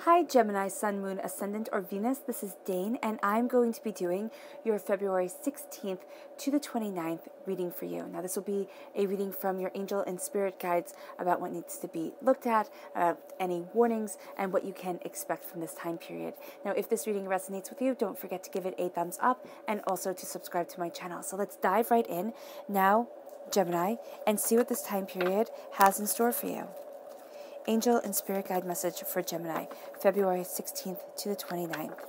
Hi Gemini, Sun, Moon, Ascendant, or Venus. This is Dane, and I'm going to be doing your February 16th to the 29th reading for you. Now, this will be a reading from your angel and spirit guides about what needs to be looked at, any warnings, and what you can expect from this time period. Now, if this reading resonates with you, don't forget to give it a thumbs up and also to subscribe to my channel. So let's dive right in now, Gemini, and see what this time period has in store for you. Angel and Spirit Guide Message for Gemini, February 16th to the 29th.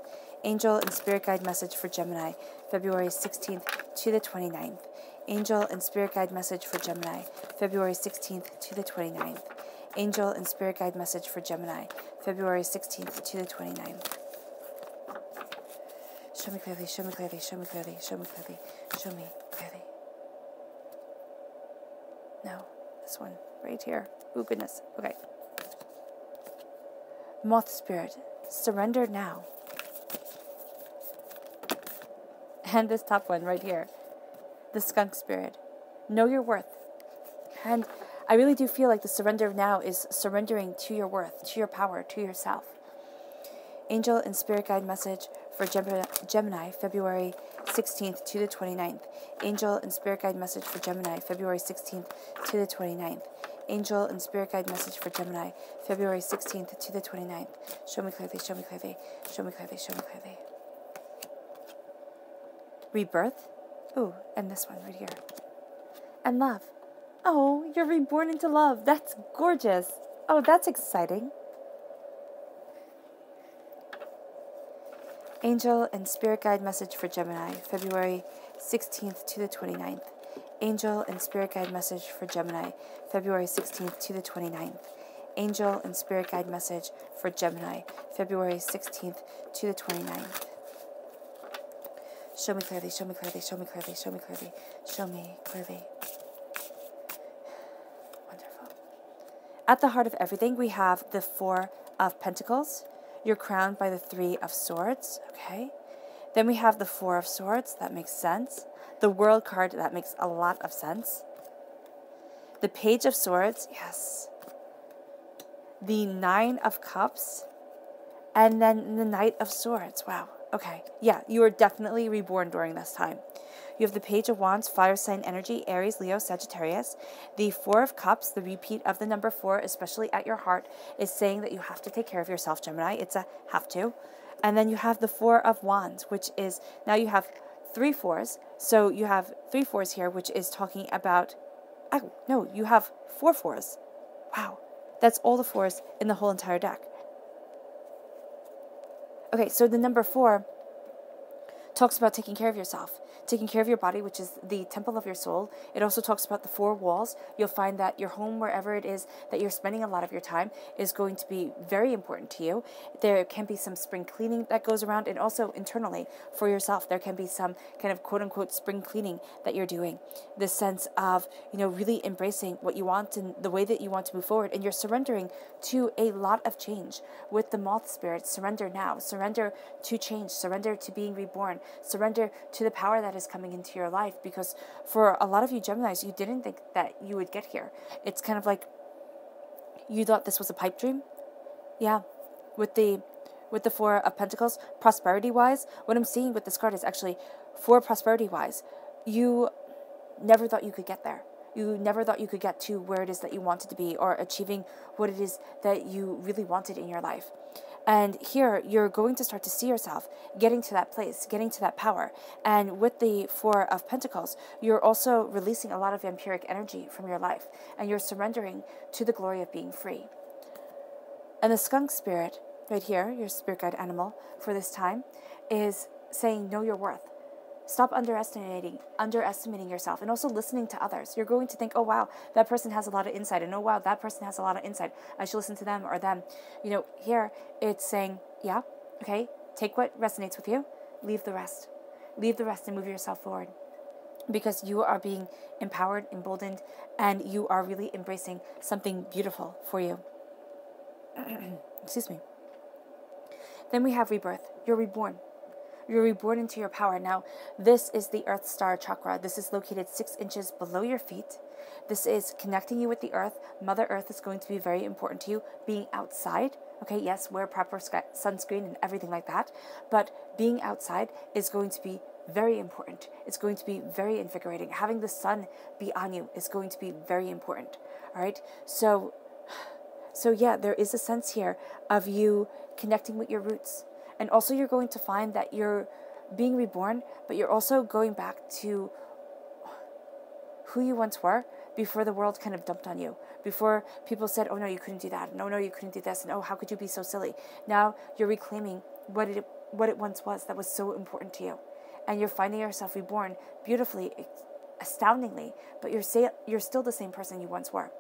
Angel and Spirit Guide Message for Gemini, February 16th to the 29th. Angel and Spirit Guide Message for Gemini, February 16th to the 29th. Angel and Spirit Guide Message for Gemini, February 16th to the 29th. Show me clearly, show me clearly, show me clearly, show me clearly, show me clearly. No, this one right here. Oh, goodness. Okay. Moth Spirit, surrender now. And this top one right here, the Skunk Spirit, know your worth. And I really do feel like the surrender now is surrendering to your worth, to your power, to yourself. Angel and Spirit Guide Message for Gemini, February 16th to the 29th. Angel and Spirit Guide Message for Gemini, February 16th to the 29th. Angel and Spirit Guide Message for Gemini, February 16th to the 29th. Show me clearly, show me clearly, show me clearly, show me clearly. Rebirth. Ooh, and this one right here. And love. Oh, you're reborn into love. That's gorgeous. Oh, that's exciting. Angel and Spirit Guide Message for Gemini, February 16th to the 29th. Angel and Spirit Guide Message for Gemini, February 16th to the 29th. Angel and Spirit Guide Message for Gemini, February 16th to the 29th. Show me clearly, show me clearly, show me clearly, show me clearly, show me clearly. Wonderful. At the heart of everything, we have the Four of Pentacles. You're crowned by the Three of Swords, okay? Then we have the Four of Swords. That makes sense. The World card, that makes a lot of sense. The Page of Swords, yes. The Nine of Cups. And then the Knight of Swords. Wow, okay. Yeah, you are definitely reborn during this time. You have the Page of Wands, fire sign energy, Aries, Leo, Sagittarius. The Four of Cups, the repeat of the number 4, especially at your heart, is saying that you have to take care of yourself, Gemini. It's a have to. And then you have the Four of Wands, which is, now you have 3 4s. So you have 3 4s here, which is talking about, oh, no, you have 4 4s. Wow. That's all the 4s in the whole entire deck. Okay, so the number 4 talks about taking care of yourself, taking care of your body, which is the temple of your soul. It also talks about the 4 walls. You'll find that your home, wherever it is that you're spending a lot of your time, is going to be very important to you. There can be some spring cleaning that goes around, and also internally for yourself, there can be some kind of quote-unquote spring cleaning that you're doing. This sense of, really embracing what you want and the way that you want to move forward, and you're surrendering to a lot of change. With the Moth Spirit, surrender now, surrender to change, surrender to being reborn, surrender to the power that is coming into your life, because for a lot of you Geminis, you didn't think that you would get here. It's kind of like you thought this was a pipe dream. Yeah, with the Four of Pentacles, prosperity wise, what I'm seeing with this card is actually for prosperity wise, you never thought you could get there. You never thought you could get to where it is that you wanted to be, or achieving what it is that you really wanted in your life. And here, you're going to start to see yourself getting to that place, getting to that power. And with the Four of Pentacles, you're also releasing a lot of vampiric energy from your life. And you're surrendering to the glory of being free. And the Skunk Spirit, right here, your spirit guide animal for this time, is saying, know your worth. Stop underestimating yourself, and also listening to others. You're going to think, oh, wow, that person has a lot of insight. And oh, wow, that person has a lot of insight. I should listen to them or them. Here it's saying, yeah, okay, take what resonates with you. Leave the rest. Leave the rest and move yourself forward. Because you are being empowered, emboldened, and you are really embracing something beautiful for you. Excuse me. Then we have rebirth. You're reborn. You're reborn into your power. Now, this is the Earth Star Chakra. This is located 6 inches below your feet. This is connecting you with the earth. Mother Earth is going to be very important to you. Being outside, Okay, yes, wear proper sunscreen and everything like that, but being outside is going to be very important. It's going to be very invigorating. Having the sun be on you is going to be very important. All right, so yeah, there is a sense here of you connecting with your roots, and also you're going to find that you're being reborn, but you're also going back to who you once were before the world kind of dumped on you, before people said, oh no, you couldn't do that, no, you couldn't do this, and oh, how could you be so silly? Now you're reclaiming what it once was that was so important to you, and you're finding yourself reborn beautifully, astoundingly, but you're still the same person you once were.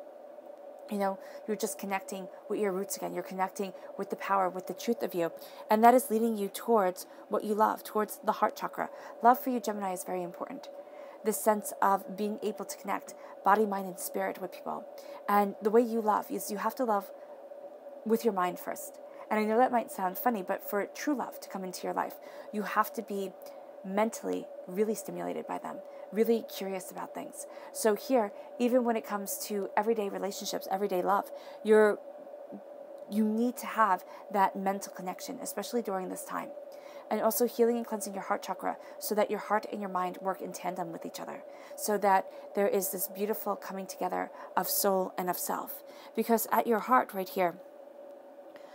You're just connecting with your roots again. You're connecting with the power, with the truth of you. And that is leading you towards what you love, towards the heart chakra. Love for you, Gemini, is very important. This sense of being able to connect body, mind, and spirit with people. And the way you love is you have to love with your mind first. And I know that might sound funny, but for true love to come into your life, you have to be mentally really stimulated by them, really curious about things. So here, even when it comes to everyday relationships, everyday love, you need to have that mental connection, especially during this time. And also healing and cleansing your heart chakra so that your heart and your mind work in tandem with each other, so that there is this beautiful coming together of soul and of self. Because at your heart right here,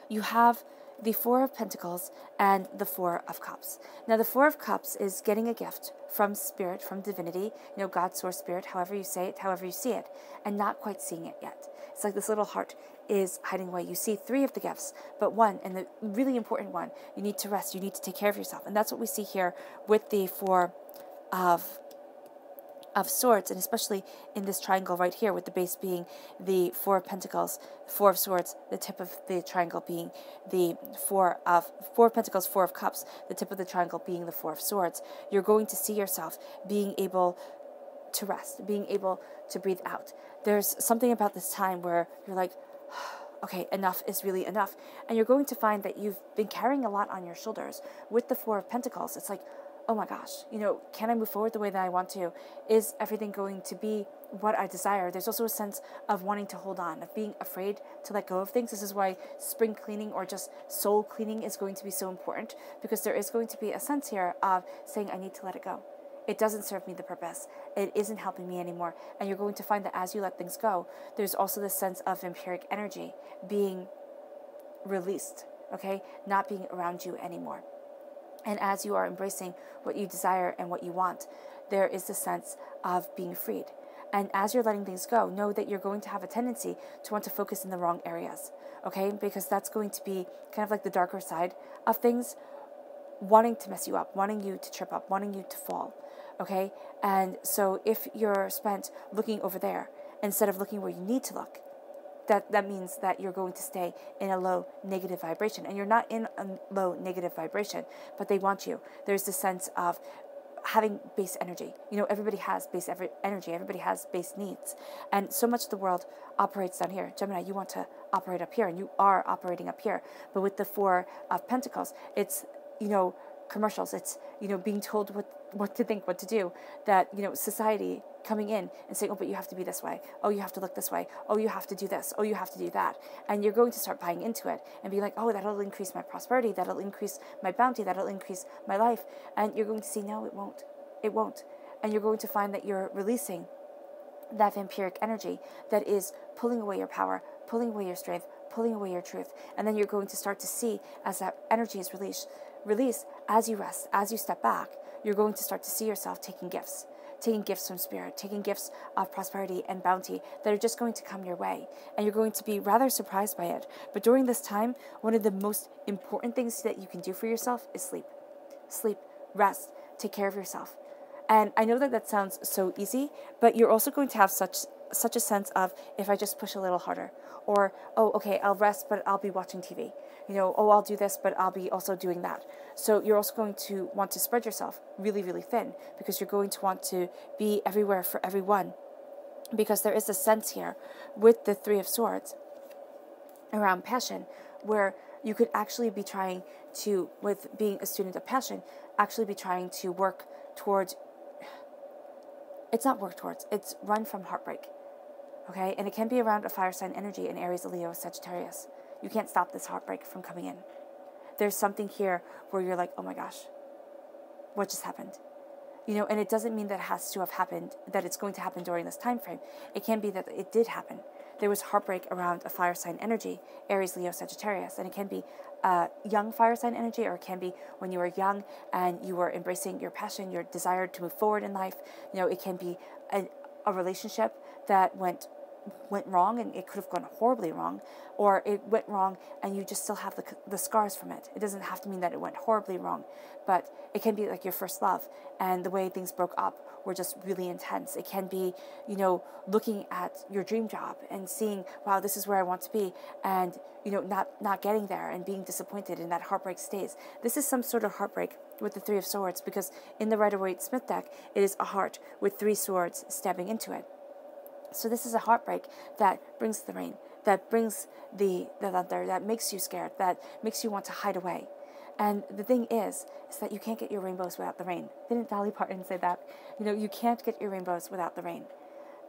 you have the Four of Pentacles and the Four of Cups. Now, the Four of Cups is getting a gift from spirit, from divinity, God, source, spirit, however you say it, however you see it, and not quite seeing it yet. It's like this little heart is hiding away. You see three of the gifts, but one, and the really important one, you need to rest, you need to take care of yourself. And that's what we see here with the Four of Swords, and especially in this triangle right here, with the base being the Four of Pentacles, Four of Swords, the tip of the triangle being the Four of Pentacles, Four of Cups, the tip of the triangle being the Four of Swords. You're going to see yourself being able to rest, being able to breathe out. There's something about this time where you're like, okay, enough is really enough. And you're going to find that you've been carrying a lot on your shoulders. With the Four of Pentacles, it's like, oh my gosh, can I move forward the way that I want to? Is everything going to be what I desire? There's also a sense of wanting to hold on, of being afraid to let go of things. This is why spring cleaning or just soul cleaning is going to be so important, because there is going to be a sense here of saying, I need to let it go. It doesn't serve me the purpose. It isn't helping me anymore. And you're going to find that as you let things go, there's also this sense of vampiric energy being released, okay? Not being around you anymore. And as you are embracing what you desire and what you want, there is the sense of being freed. And as you're letting things go, know that you're going to have a tendency to want to focus in the wrong areas, okay? Because that's going to be kind of like the darker side of things, wanting to mess you up, wanting you to trip up, wanting you to fall, okay? And so if you're spent looking over there instead of looking where you need to look, that means that you're going to stay in a low negative vibration. And you're not in a low negative vibration, but they want you. There's this sense of having base energy. Everybody has base energy. Everybody has base needs. And so much of the world operates down here. Gemini, you want to operate up here, and you are operating up here. But with the Four of Pentacles, it's, commercials. It's, being told what to think, what to do. That, society coming in and saying, oh, but you have to be this way. Oh, you have to look this way. Oh, you have to do this. Oh, you have to do that. And you're going to start buying into it and be like, oh, that'll increase my prosperity. That'll increase my bounty. That'll increase my life. And you're going to see, no, it won't. It won't. And you're going to find that you're releasing that vampiric energy that is pulling away your power, pulling away your strength, pulling away your truth. And then you're going to start to see, as that energy is released, as you rest, as you step back, you're going to start to see yourself taking gifts from spirit, taking gifts of prosperity and bounty that are just going to come your way. And you're going to be rather surprised by it. But during this time, one of the most important things that you can do for yourself is sleep. Sleep, rest, take care of yourself. And I know that sounds so easy, but you're also going to have such a sense of, if I just push a little harder, or, oh, okay, I'll rest, but I'll be watching TV. Oh, I'll do this, but I'll be also doing that. So you're also going to want to spread yourself really, really thin, because you're going to want to be everywhere for everyone. Because there is a sense here with the Three of Swords around passion, where you could actually be trying to, with being a student of passion, actually be trying to work towards, it's run from heartbreak. Okay, and it can be around a fire sign energy in Aries, Leo, Sagittarius. You can't stop this heartbreak from coming in. There's something here where you're like, oh my gosh, what just happened? And it doesn't mean that it has to have happened, that it's going to happen during this time frame. It can be that it did happen. There was heartbreak around a fire sign energy, Aries, Leo, Sagittarius, and it can be young fire sign energy, or it can be when you were young and you were embracing your passion, your desire to move forward in life. It can be a relationship that went wrong, and it could have gone horribly wrong, or it went wrong and you just still have the scars from it. It doesn't have to mean that it went horribly wrong, but it can be like your first love, and the way things broke up were just really intense. It can be, looking at your dream job and seeing, wow, this is where I want to be, and not getting there and being disappointed, and that heartbreak stays. This is some sort of heartbreak with the Three of Swords, because in the Rider-Waite-Smith deck, it is a heart with 3 swords stabbing into it. So this is a heartbreak that brings the rain, that brings the thunder, that makes you scared, that makes you want to hide away. And the thing is that you can't get your rainbows without the rain. Didn't Dolly Parton say that? You can't get your rainbows without the rain.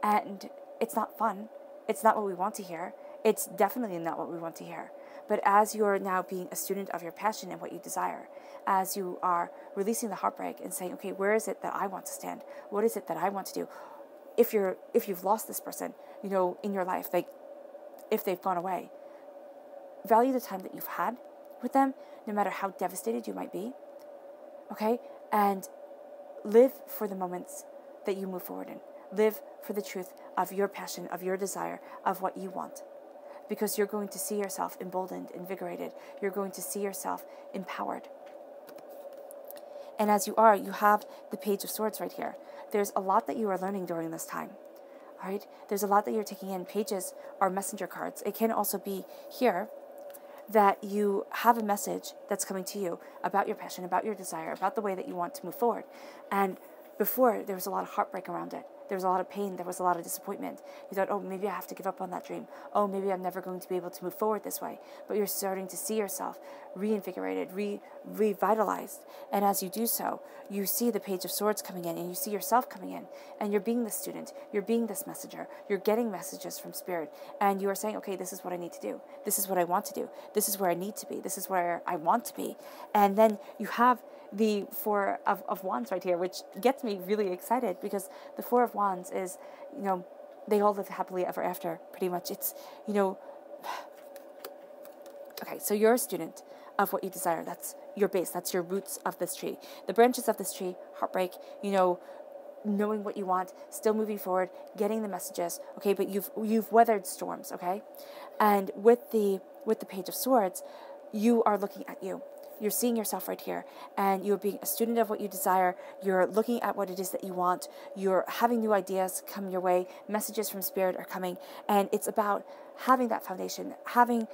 And it's not fun. It's not what we want to hear. It's definitely not what we want to hear. But as you're now being a student of your passion and what you desire, as you are releasing the heartbreak and saying, okay, where is it that I want to stand? What is it that I want to do? If you've lost this person, in your life, like if they've gone away, value the time that you've had with them, no matter how devastated you might be, okay? And live for the moments that you move forward in. Live for the truth of your passion, of your desire, of what you want. Because you're going to see yourself emboldened, invigorated. You're going to see yourself empowered. And as you have the Page of Swords right here. There's a lot that you are learning during this time. All right? There's a lot that you're taking in. Pages are messenger cards. It can also be here that you have a message that's coming to you about your passion, about your desire, about the way that you want to move forward. And before, there was a lot of heartbreak around it. There was a lot of pain. There was a lot of disappointment. You thought, oh, maybe I have to give up on that dream. Oh, maybe I'm never going to be able to move forward this way. But you're starting to see yourself reinvigorated, revitalized. And as you do so, you see the Page of Swords coming in, and you see yourself coming in. And you're being the student. You're being this messenger. You're getting messages from Spirit. And you are saying, okay, this is what I need to do. This is what I want to do. This is where I need to be. This is where I want to be. And then you have the Four of Wands right here, which gets me really excited, because the Four of Wands is, they all live happily ever after, pretty much. It's, okay, so you're a student of what you desire. That's your base. That's your roots of this tree. The branches of this tree, heartbreak, knowing what you want, still moving forward, getting the messages, okay, but you've weathered storms, okay? And with the Page of Swords, you are looking at you. You're seeing yourself right here, and you're being a student of what you desire. You're looking at what it is that you want. You're having new ideas come your way. Messages from Spirit are coming, and it's about having that foundation, having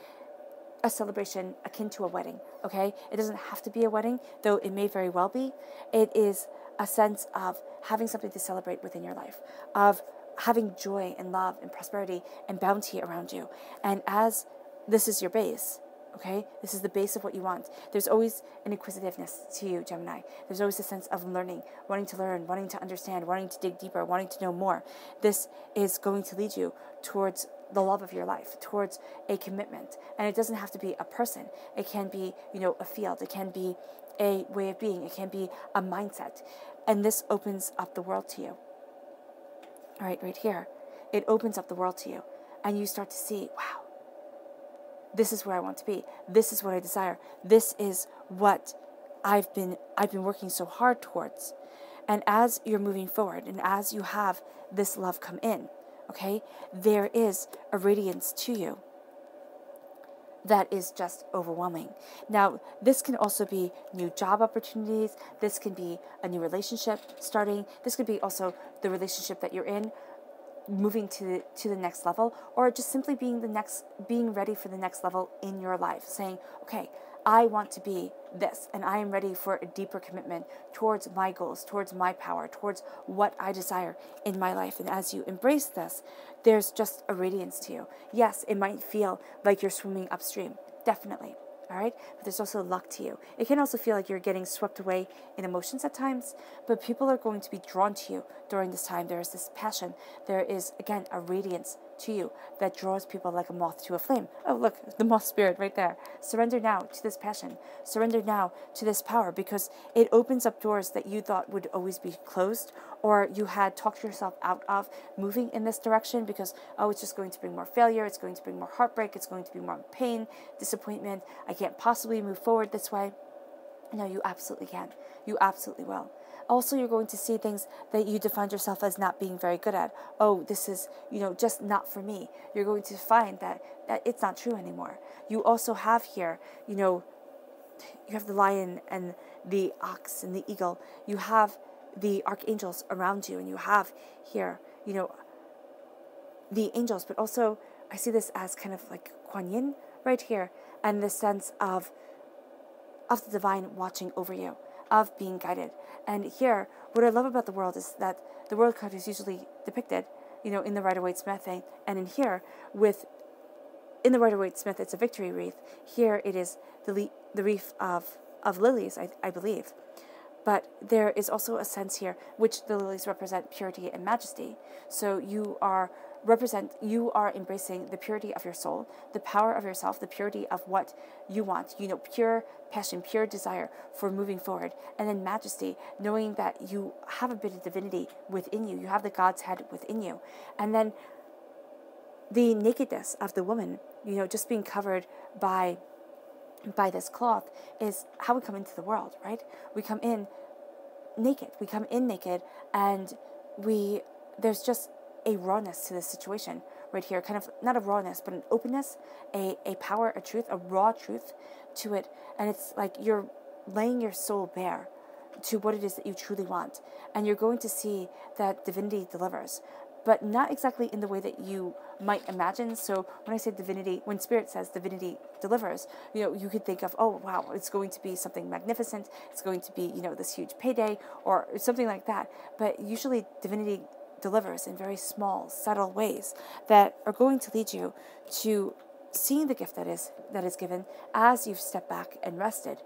a celebration akin to a wedding, okay? It doesn't have to be a wedding, though it may very well be. It is a sense of having something to celebrate within your life, of having joy and love and prosperity and bounty around you. And as this is your base, okay? This is the base of what you want. There's always an inquisitiveness to you, Gemini. There's always a sense of learning, wanting to learn, wanting to understand, wanting to dig deeper, wanting to know more. This is going to lead you towards the love of your life, towards a commitment. And it doesn't have to be a person. It can be, a field. It can be a way of being. It can be a mindset. And this opens up the world to you. All right here. It opens up the world to you. And you start to see, wow, this is where I want to be. This is what I desire. This is what I've been working so hard towards. And as you're moving forward, and as you have this love come in, okay, there is a radiance to you that is just overwhelming. Now, this can also be new job opportunities. This can be a new relationship starting. This could be also the relationship that you're in, moving to the next level, or just simply being ready for the next level in your life, saying, okay, I want to be this, and I am ready for a deeper commitment towards my goals, towards my power, towards what I desire in my life. And as you embrace this, there's just a radiance to you. Yes, it might feel like you're swimming upstream, definitely. All right, but there's also luck to you. It can also feel like you're getting swept away in emotions at times, but people are going to be drawn to you during this time. There is this passion. There is, again, a radiance to you that draws people like a moth to a flame. Oh, look, the moth spirit right there. Surrender now to this passion. Surrender now to this power, because it opens up doors that you thought would always be closed, or you had talked yourself out of moving in this direction because, oh, it's just going to bring more failure, it's going to bring more heartbreak, it's going to be more pain, disappointment, I can't possibly move forward this way. No, you absolutely can. You absolutely will. Also, you're going to see things that you defined yourself as not being very good at. Oh, this is, just not for me. You're going to find that it's not true anymore. You also have here, you have the lion and the ox and the eagle. You have the archangels around you, and you have here, the angels, but also I see this as kind of like Kuan Yin right here, and the sense of the divine watching over you, of being guided. And here, what I love about the world is that the world card is usually depicted, in the Rider-Waite-Smith thing, and in here, in the Rider-Waite-Smith, it's a victory wreath. Here it is the wreath of lilies, I believe. But there is also a sense here, which the lilies represent purity and majesty. So you are embracing the purity of your soul, the power of yourself, the purity of what you want, pure passion, pure desire for moving forward. And then majesty, knowing that you have a bit of divinity within you, you have the God's head within you. And then the nakedness of the woman, just being covered by this cloth, is how we come into the world, right? We come in naked. We come in naked, and there's just a rawness to this situation right here, kind of not a rawness, but an openness, a power, a truth, a raw truth to it. And it's like you're laying your soul bare to what it is that you truly want. And you're going to see that divinity delivers, but not exactly in the way that you might imagine. So when I say divinity, when Spirit says divinity delivers, you could think of, oh, wow, it's going to be something magnificent. It's going to be, this huge payday or something like that. But usually divinity delivers in very small, subtle ways that are going to lead you to seeing the gift that is given as you've stepped back and rested,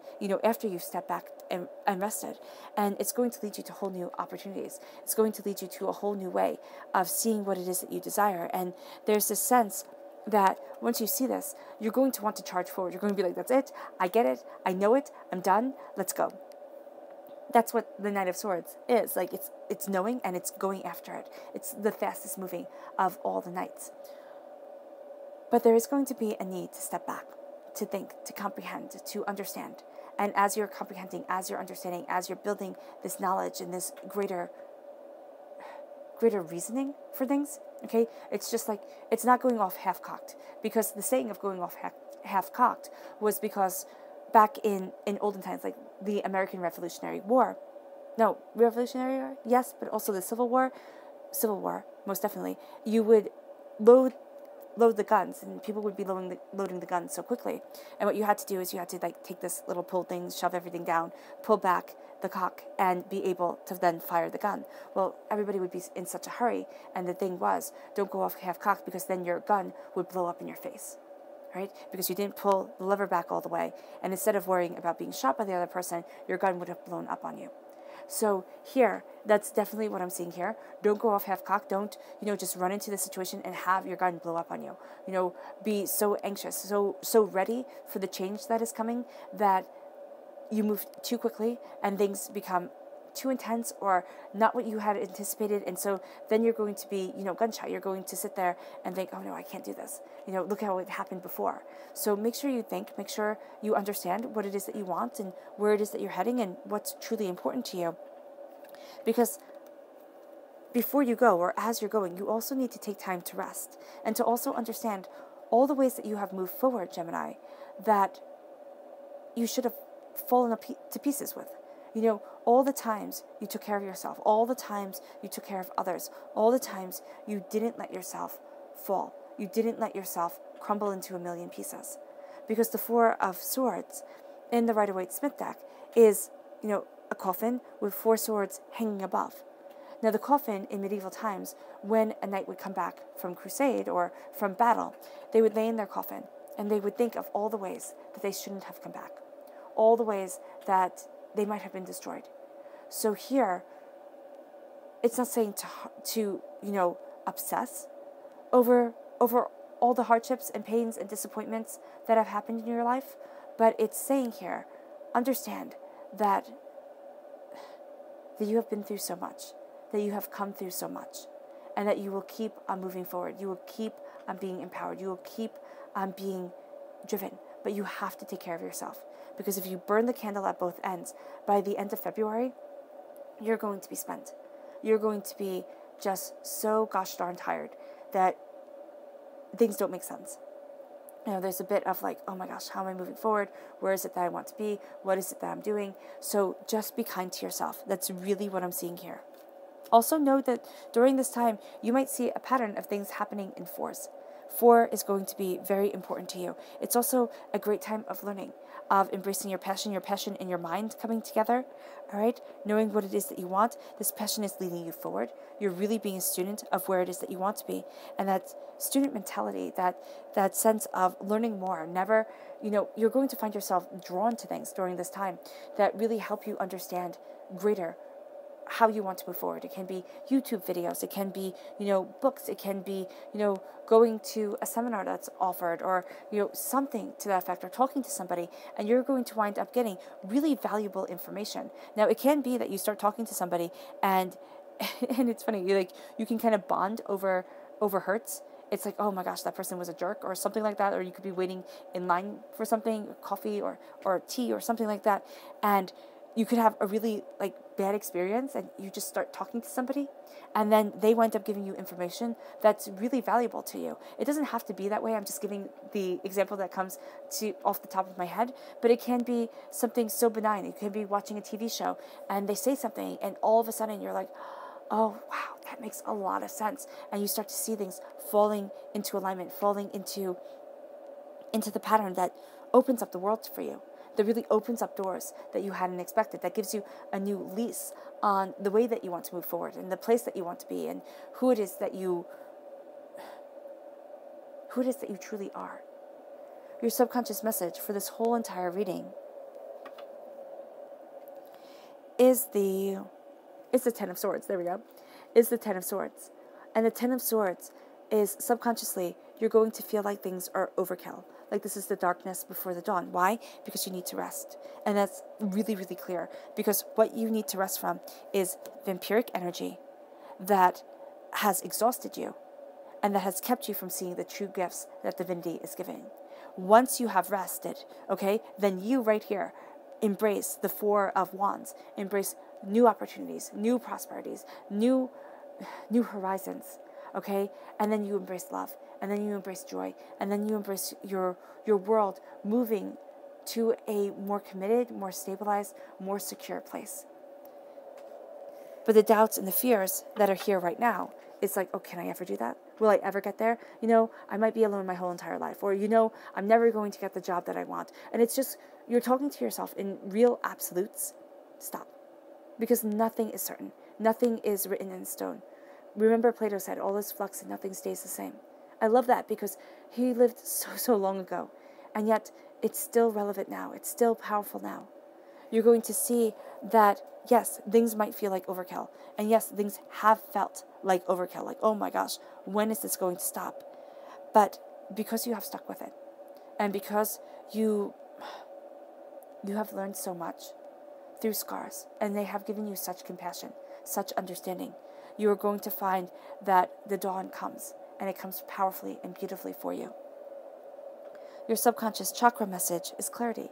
after you've stepped back and rested. And it's going to lead you to whole new opportunities. It's going to lead you to a whole new way of seeing what it is that you desire. And there's this sense that once you see this, you're going to want to charge forward. You're going to be like, that's it. I get it. I know it. I'm done. Let's go. That's what the Knight of Swords is. Like, it's knowing and it's going after it. It's the fastest moving of all the knights. But there is going to be a need to step back, to think, to comprehend, to understand. And as you're comprehending, as you're understanding, as you're building this knowledge and this greater reasoning for things, okay, it's just like, it's not going off half-cocked. Because the saying of going off half-cocked was because back in olden times, like the American Revolutionary War, yes, but also the Civil War, most definitely, you would load the guns, and people would be loading the guns so quickly. And what you had to do is you had to take this little pull thing, shove everything down, pull back the cock, and be able to then fire the gun. Well, everybody would be in such a hurry, and the thing was, don't go off half-cocked, because then your gun would blow up in your face, right? Because you didn't pull the lever back all the way, and instead of worrying about being shot by the other person, your gun would have blown up on you. So here, that's definitely what I'm seeing here. Don't go off half-cocked. Don't, just run into the situation and have your gun blow up on you. Be so anxious, so ready for the change that is coming that you move too quickly and things become too intense or not what you had anticipated. And so then you're going to be, gun-shy. You're going to sit there and think, oh no, I can't do this. Look how it happened before. So make sure you think, make sure you understand what it is that you want and where it is that you're heading and what's truly important to you. Because before you go, or as you're going, you also need to take time to rest and to also understand all the ways that you have moved forward, Gemini, that you should have fallen to pieces with. All the times you took care of yourself, all the times you took care of others, all the times you didn't let yourself fall. You didn't let yourself crumble into a million pieces. Because the Four of Swords in the Rider-Waite-Smith deck is, a coffin with 4 swords hanging above. Now, the coffin in medieval times, when a knight would come back from crusade or from battle, they would lay in their coffin and they would think of all the ways that they shouldn't have come back, all the ways that they might have been destroyed. So here, it's not saying to obsess over over all the hardships and pains and disappointments that have happened in your life. But it's saying here, understand that you have been through so much, that you have come through so much, and that you will keep on moving forward. You will keep on being empowered. You will keep on being driven. But you have to take care of yourself. Because if you burn the candle at both ends, by the end of February, you're going to be spent. You're going to be just so gosh darn tired that things don't make sense. There's a bit of like, oh my gosh, how am I moving forward? Where is it that I want to be? What is it that I'm doing? So just be kind to yourself. That's really what I'm seeing here. Also know that during this time, you might see a pattern of things happening in fours. 4 is going to be very important to you. It's also a great time of learning, of embracing your passion and your mind coming together, all right? Knowing what it is that you want. This passion is leading you forward. You're really being a student of where it is that you want to be. And that student mentality, that sense of learning more, never, you're going to find yourself drawn to things during this time that really help you understand greater how you want to move forward. It can be YouTube videos, it can be, books, it can be, going to a seminar that's offered, or, something to that effect, or talking to somebody, and you're going to wind up getting really valuable information. Now, it can be that you start talking to somebody and it's funny, you can kind of bond over hurts. It's like, oh my gosh, that person was a jerk, or something like that, or you could be waiting in line for something, coffee or tea or something like that, and you could have a really bad experience, and you just start talking to somebody, and then they wind up giving you information that's really valuable to you. It doesn't have to be that way. I'm just giving the example that comes off the top of my head, but it can be something so benign. It can be watching a TV show, and they say something, and all of a sudden you're like, oh wow, that makes a lot of sense, and you start to see things falling into alignment, falling into the pattern that opens up the world for you. That really opens up doors that you hadn't expected, that gives you a new lease on the way that you want to move forward, and the place that you want to be, and who it is that you truly are. Your subconscious message for this whole entire reading is the 10 of Swords. There we go. Is the 10 of Swords. And the 10 of Swords is subconsciously you're going to feel like things are overkill. Like this is the darkness before the dawn. Why? Because you need to rest. And that's really, really clear. Because what you need to rest from is vampiric energy that has exhausted you and that has kept you from seeing the true gifts that divinity is giving. Once you have rested, okay, then you right here embrace the 4 of Wands. Embrace new opportunities, new prosperities, new horizons. Okay, and then you embrace love, and then you embrace joy, and then you embrace your world moving to a more committed, more stabilized, more secure place. But the doubts and the fears that are here right now, it's like, oh, can I ever do that? Will I ever get there? I might be alone my whole entire life, or I'm never going to get the job that I want. And it's just, you're talking to yourself in real absolutes. Stop. Because nothing is certain. Nothing is written in stone. Remember, Plato said, all is flux and nothing stays the same. I love that because he lived so long ago. And yet, it's still relevant now. It's still powerful now. You're going to see that, yes, things might feel like overkill. And yes, things have felt like overkill. Like, oh my gosh, when is this going to stop? But because you have stuck with it, and because you have learned so much through scars, and they have given you such compassion, such understanding, you are going to find that the dawn comes, and it comes powerfully and beautifully for you. Your subconscious chakra message is clarity.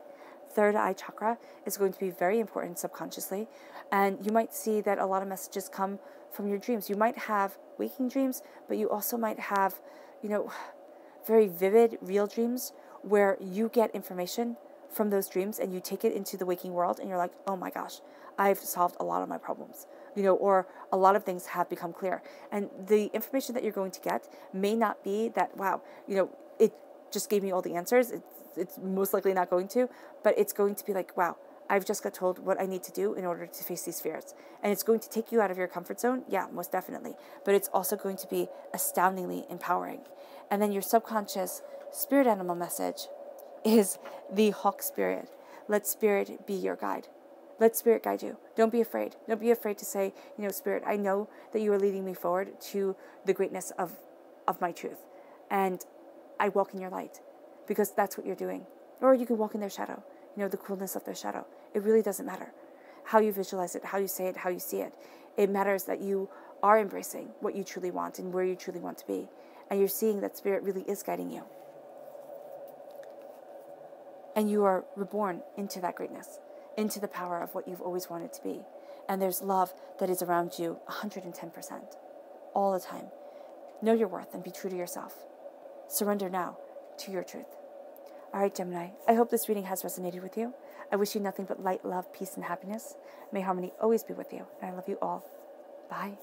Third eye chakra is going to be very important subconsciously, and you might see that a lot of messages come from your dreams. You might have waking dreams, but you also might have, very vivid, real dreams where you get information from those dreams and you take it into the waking world, and you're like, oh my gosh, I've solved a lot of my problems. Or a lot of things have become clear. And the information that you're going to get may not be that, wow, it just gave me all the answers. It's most likely not going to, but it's going to be like, wow, I've just got told what I need to do in order to face these fears. And it's going to take you out of your comfort zone. Yeah, most definitely. But it's also going to be astoundingly empowering. And then your subconscious spirit animal message is the hawk spirit. Let spirit be your guide. Let spirit guide you. Don't be afraid. Don't be afraid to say, Spirit, I know that you are leading me forward to the greatness of my truth. and I walk in your light, because that's what you're doing. Or you can walk in their shadow, the coolness of their shadow. It really doesn't matter how you visualize it, how you say it, how you see it. It matters that you are embracing what you truly want and where you truly want to be. And you're seeing that Spirit really is guiding you. And you are reborn into that greatness, into the power of what you've always wanted to be. And there's love that is around you 110%, all the time. Know your worth and be true to yourself. Surrender now to your truth. All right, Gemini, I hope this reading has resonated with you. I wish you nothing but light, love, peace, and happiness. May harmony always be with you. And I love you all. Bye.